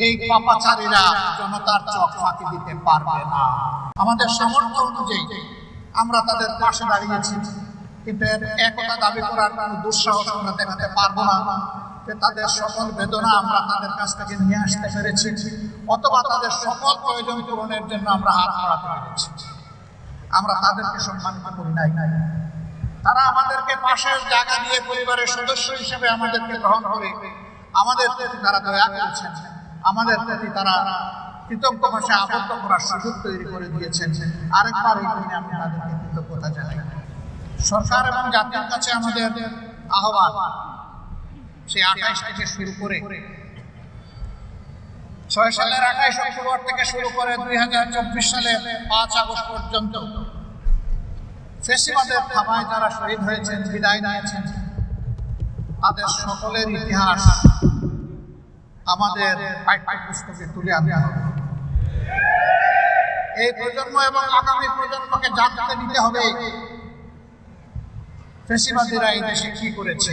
এই পাপাচারীরা জনতার চোখ ফাঁকি দিতে পারবে না। আমাদের সামর্থ্য অনুযায়ী আমরা তাদের পাশে দাঁড়িয়েছি, কিন্তু একতা দাবি করার কোনো দুঃসাহস আমরা দেখাতে পারবো না যে তাদের সকল বেদনা আমরা তাদের কাছ থেকে নিয়ে আসতে পেরেছি, অথবা তাদের সকল প্রয়োজন পূরণের জন্য আমরা হাত বাড়াতে পেরেছি। আমরা তাদেরকে সম্মানিত করি নাই। তারা আমাদেরকে পাশের জায়গা দিয়ে পরিবারের সদস্য হিসেবে আমাদেরকে গ্রহণ করে আমাদের প্রতি তারা দয়া করেছেন, আমাদের প্রতি তারা কৃতজ্ঞ ভাষায় আবদ্ধ করার সুযোগ তৈরি করে দিয়েছেন। আরেকবার এই জন্য আমি তাদেরকে কৃতজ্ঞতা জানাই। সরকার এবং জাতির কাছে আমাদের আহ্বান, সেই 28 থেকে শুরু করে 6 সালের 28 অক্টোবর থেকে শুরু করে 2024 সালের 5 আগস্ট পর্যন্ত ফেসিবাদের থাবায় যারা শহীদ হয়েছেন, বিদায় নিয়েছেন, তাদের সকলের ইতিহাস আমাদের পাঠ্যপুস্তকে তুলে আনতে হবে। এই প্রজন্ম এবং আগামী প্রজন্মকে জানতে দিতে হবে ফেসিবাদীরা এই দেশে কি করেছে,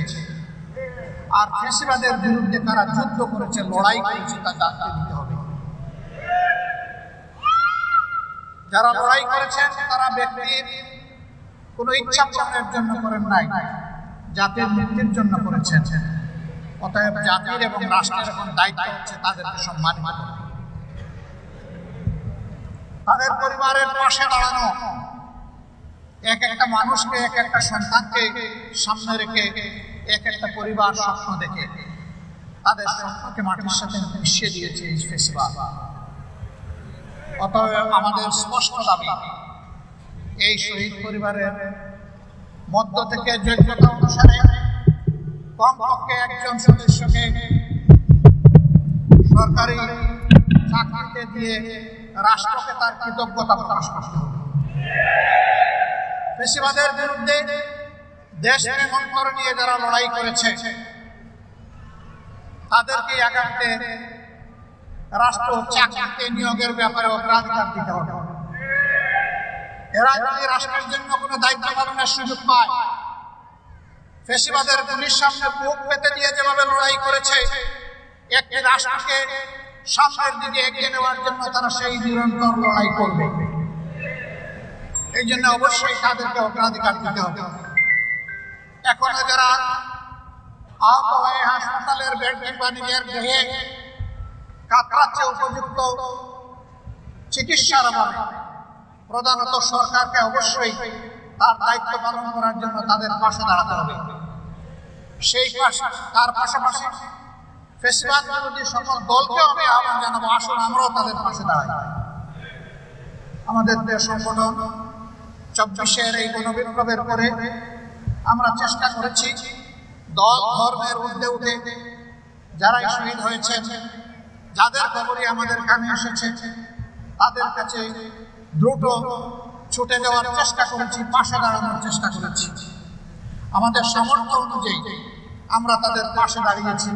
আর ফেসিবাদের বিরুদ্ধে তারা যুদ্ধ করেছে, লড়াই করেছে, তা জানতে দিতে হবে। যারা লড়াই করেছেন তারা ব্যক্তির কোনো ইচ্ছা পূরণের জন্য করেন নাই, জাতির মুক্তির জন্য করেছেন। অতএব জাতির এবং রাষ্ট্রের এখন দায়িত্ব হচ্ছে তাদেরকে সম্মানিত করা, তাদের পরিবারের পাশে দাঁড়ানো, এক একটা মানুষকে, এক একটা সন্তানকে সামনে রেখে এক একটা পরিবার স্বপ্ন দেখে তাদের স্বপ্নকে মাটির সাথে মিশিয়ে দিয়েছে এই ফেসিবাদ। অতএব আমাদের স্পষ্ট দাবি, এই শহীদ পরিবারের মধ্য থেকে যোগ্যতা অনুসারে কমপক্ষে একজন সদস্যকে সরকারি চাকরিতে দিয়ে রাষ্ট্রকে তার কৃতজ্ঞতা প্রকাশ করতে হবে। ফেসিবাদের বিরুদ্ধে দেশ প্রেম নিয়ে যারা লড়াই করেছে তাদেরকে আগামীতে রাষ্ট্র চাকরিতে নিয়োগের ব্যাপারে অগ্রাধিকার দিতে হবে। এরা যদি রাষ্ট্রের জন্য কোনো দায়িত্ব পালনের সুযোগ পায়, ফেসিবাদের গুলির সামনে বুক পেতে দিয়ে যেভাবে লড়াই করেছে, একটি রাষ্ট্রকে সামনের দিকে এগিয়ে নেওয়ার জন্য তারা সেই নিরন্তর লড়াই করবে। এই জন্য অবশ্যই তাদেরকে অগ্রাধিকার দিতে হবে। এখনো যারা আহত হয়ে হাসপাতালের বেড কিংবা নিজের দেহে কাতরাচ্ছে, উপযুক্ত চিকিৎসার অভাবে প্রধানত সরকারকে অবশ্যই তার দায়িত্ব পালন করার জন্য তাদের পাশে দাঁড়াতে হবে। সেই তার পাশাপাশি ফেসিবাদ বিরোধী সকল দলকে আমি আহ্বান জানাবো, আসুন আমরাও তাদের পাশে দাঁড়াই। আমাদের দেশ সংগঠন 24-এর এই গণবিপ্লবের পরে আমরা চেষ্টা করেছি দল ধর্মের ঊর্ধ্বে উঠে যারাই শহীদ হয়েছেন, যাদের খবরই আমাদের কানে এসেছে, তাদের কাছে দ্রুত ছুটে যাওয়ার চেষ্টা করেছি, পাশে দাঁড়ানোর চেষ্টা করেছি। আমাদের সামর্থ্য অনুযায়ী আমরা তাদের পাশে দাঁড়িয়েছি,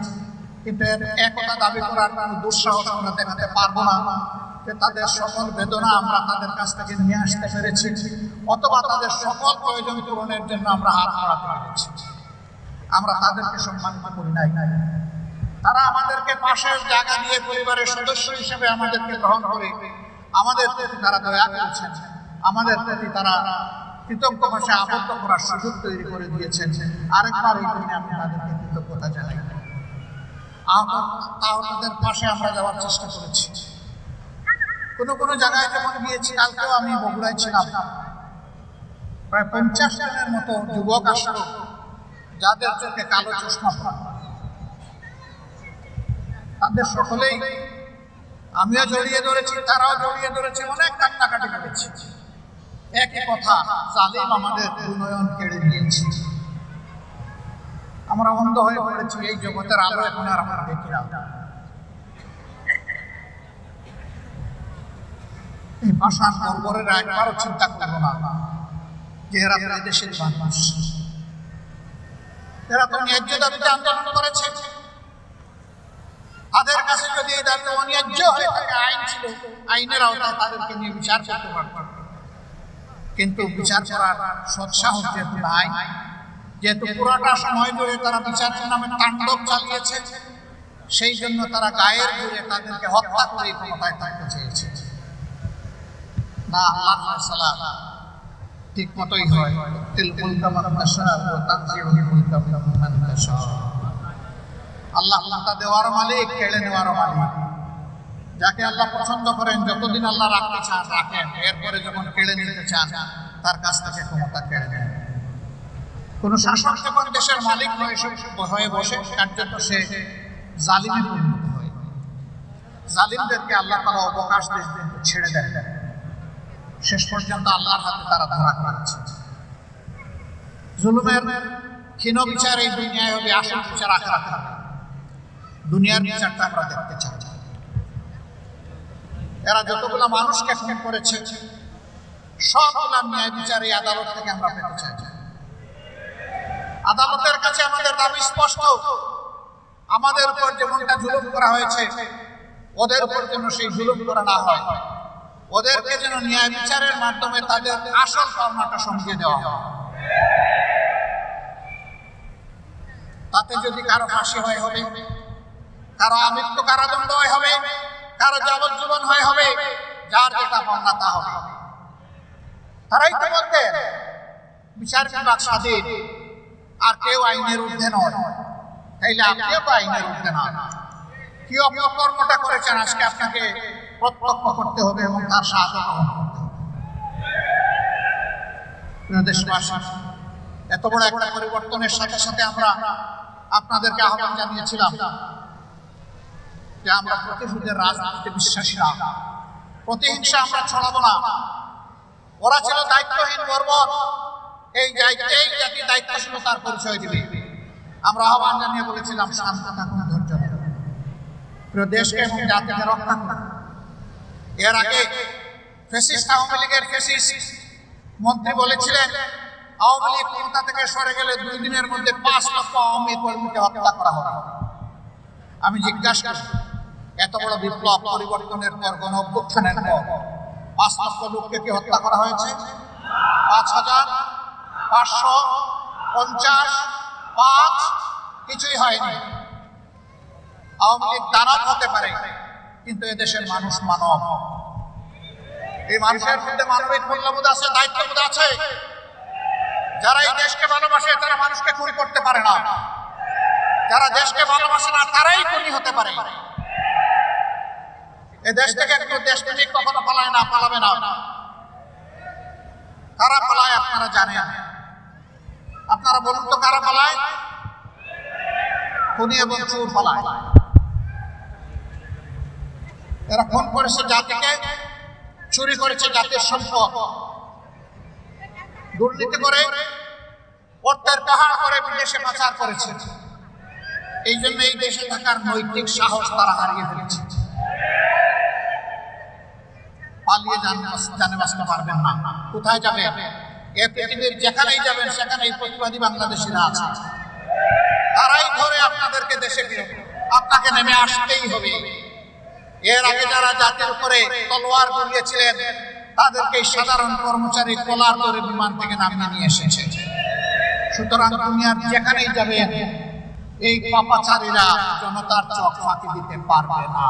কিন্তু একতা দাবি করার কোনো দুঃসাহস আমরা দেখাতে পারবো না যে তাদের সকল বেদনা আমরা তাদের কাছ থেকে নিয়ে আসতে পেরেছি, অথবা তাদের সকল প্রয়োজন পূরণের জন্য আমরা হাত বাড়াতে পেরেছি। আমরা তাদেরকে সম্মানিত করি নাই। তারা আমাদেরকে পাশের জায়গা দিয়ে পরিবারের সদস্য হিসেবে আমাদেরকে গ্রহণ করে আমাদের প্রতি তারা দয়া করেছেন, আমাদের প্রতি তারা কৃতজ্ঞ ভাষায় আবদ্ধ করার সুযোগ তৈরি করে দিয়েছেন। আরেকবার এই জন্য আমি তাদেরকে কৃতজ্ঞতা জানাই। আহতদের পাশে আমরা যাওয়ার চেষ্টা করেছি। কোনো জায়গায় যখন গিয়েছি, কালকেও আমি বগুড়ায় ছিলাম, প্রায় 50 জনের মতো যুবক আসলো যাদের চোখে কালো চশমা পরা। তাদের সকলেই আমিও জড়িয়ে ধরেছি, তারাও জড়িয়ে ধরেছে, অনেক কান্নাকাটি করেছি। একই কথা, জালিম আমাদের উন্নয়ন কেড়ে নিয়েছে, আমরা অন্ধ হয়ে পড়েছি, এই জগতের আলো এখন আর আমরা দেখি না। এই ভাষার বর্বরের একবারও চিন্তা করবো না যে এরা দেশের মানুষ, এরা তো ন্যায্য দাবিতে আন্দোলন করেছে। তাদের কাছে যদি এই দাবি অন্যায্য হয়ে থাকে, আইন ছিল, আইনের আওতায় তাদেরকে নিয়ে বিচার করতে পারত, কিন্তু বিচার করার সৎসাহস যেহেতু নাই, যেহেতু পুরোটা সময় ধরে তারা বিচারের নামে তাণ্ডব চালিয়েছে, সেই জন্য তারা গায়ের জোরে তাদেরকে হত্যা করে ক্ষমতায় থাকতে চেয়েছে। না, আল্লাহর ফয়সালা ঠিক মতোই হয়। আল্লাহ ক্ষমতা দেওয়ার মালিক, কেড়ে নেওয়ার মালিক। যাকে আল্লাহ পছন্দ করেন, যতদিন আল্লাহ রাখতে চান রাখেন, এরপরে যখন কেড়ে নিতে চান তার কাছ থেকে ক্ষমতা কেড়ে নেন। কোন শাসক যখন দেশের মালিক হয়ে বসে, তার জন্য সে জালিমে পরিণত হয়। জালিমদেরকে আল্লাহ তাআলা অবকাশ দেন, ছেড়ে দেন। শেষ পর্যন্ত আল্লাহর হাতে তারা ধরা পড়েছে। জুলুমের ক্ষীণ বিচার এই দুনিয়ায় হবে, আসল বিচার আখিরাতে হবে। দুনিয়ার বিচারটা আমরা দেখতে চাই। এরা যতগুলো মানুষকে খুন করেছে, সবগুলা ন্যায় বিচার এই আদালত থেকে আমরা পেতে চাই। আদালতের কাছে আমাদের দাবি স্পষ্ট, আমাদের উপর যেমনটা জুলুম করা হয়েছে, ওদের উপর যেন সেই জুলুম করা না হয়। ওদেরকে যেন ন্যায় বিচারের মাধ্যমে তাদের আসল পাওনাটা সমঝিয়ে দেওয়া হয়। তাতে যদি কারো ফাঁসি হয় হবে, কারো আমৃত্যু কারাদণ্ড হবে, কারো যাবজ্জীবন হবে, যার যেটা পাওনা তা হবে। তারাই তো বলতেন বিচার বিভাগ স্বাধীন, আর কেউ আইনের ঊর্ধ্বে নয়। তাইলে আপনিও তো আইনের ঊর্ধ্বে নয়। কি অপকর্মটা করেছেন আজকে আপনাকে প্রত্যক্ষ করতে হবে এবং তার সাহায্য গ্রহণ করতে হবে। দেশবাসী, এত বড় একটা পরিবর্তনের সাথে সাথে আমরা আপনাদেরকে আহ্বান জানিয়েছিলাম যে আমরা প্রতিশোধের রাজনীতিতে বিশ্বাসী না, প্রতিহিংসা আমরা ছড়াবো না। ওরা ছিল দায়িত্বহীন বর্বর, এই জাতি দায়িত্বশীলতার পরিচয় দিবে। আমরা আহ্বান জানিয়ে বলেছিলাম শান্ত থাকুন, ধৈর্য ধরুন, প্রিয় দেশকে এবং জাতিকে রক্ষা করুন। এর আগে ফ্যাসিস্ট আওয়ামী লীগের ফ্যাসিস্ট মন্ত্রী বলেছিলেন আওয়ামী লীগ ক্ষমতা থেকে সরে গেলে 2 দিনের মধ্যে 5 লক্ষ আওয়ামী কর্মীকে হত্যা করা হবে। আমি জিজ্ঞাসা করি, এত বড় বিপ্লব পরিবর্তনের পর, গণ অভ্যুত্থানের পর 5 লক্ষ লোককে কি হত্যা করা হয়েছে? 5,550, 5 কিছুই হয়নি। আওয়ামী লীগ দানব হতে পারে, কিন্তু এদেশের মানুষ মানব। এই মানুষের মধ্যে মানবিক মূল্যবোধ আছে, দায়িত্ববোধ আছে। যারা এই দেশকে ভালোবাসে তারা মানুষকে খুনি করতে পারে না। যারা দেশকে ভালোবাসে না তারাই খুনি হতে পারে। এই দেশ থেকে কেউ দেশপ্রেমিক কখনো পালায় না, পালাবে না। কারা পালায় আপনারা জানেন? আপনারা বলুন তো, কারা পালায়? খুনি এবং চোর পালায়। এরা খুন করেছে জাতিকে, চুরি করেছে জাতির সম্পদ, দুর্নীতি করে অর্থের পাহাড় করে বিদেশে পাচার করেছে। এই জন্য এই দেশে থাকার নৈতিক সাহস তারা হারিয়ে ফেলেছে। পালিয়ে জানে বাঁচতে পারবেন না। কোথায় যাবেন? এ পৃথিবীর যেখানেই যাবেন সেখানেই প্রতিবাদী বাংলাদেশিরা আছে। তারাই ধরে আপনাদেরকে দেশে ফিরে, আপনাকে নেমে আসতেই হবে। এর আগে যারা জাতির উপরে তলোয়ার গড়িয়েছিলেন তাদেরকে সাধারণ কর্মচারী কলার ধরে বিমান থেকে নামিয়ে নিয়ে এসেছে। সুতরাং দুনিয়ার যেখানেই যাবেন এই পাপাচারীরা জনতার চোখ ফাঁকি দিতে পারবে না।